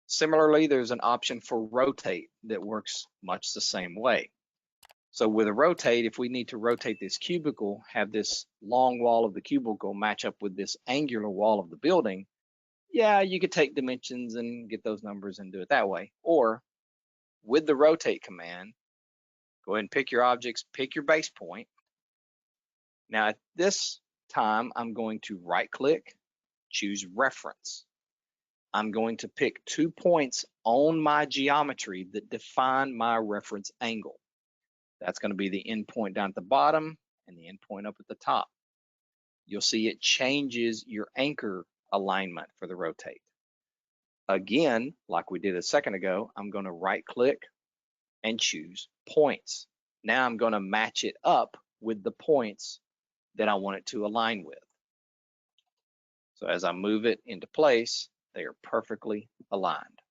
Similarly, there's an option for rotate that works much the same way. So with a rotate, if we need to rotate this cubicle, have this long wall of the cubicle match up with this angular wall of the building, yeah, you could take dimensions and get those numbers and do it that way. Or with the rotate command, go ahead and pick your objects, pick your base point. Now at this time, I'm going to right click, choose reference. I'm going to pick 2 points on my geometry that define my reference angle. That's going to be the end point down at the bottom and the end point up at the top. You'll see it changes your anchor alignment for the rotate. Again, like we did a second ago, I'm going to right click and choose points. Now I'm going to match it up with the points that I want it to align with. So as I move it into place, they are perfectly aligned.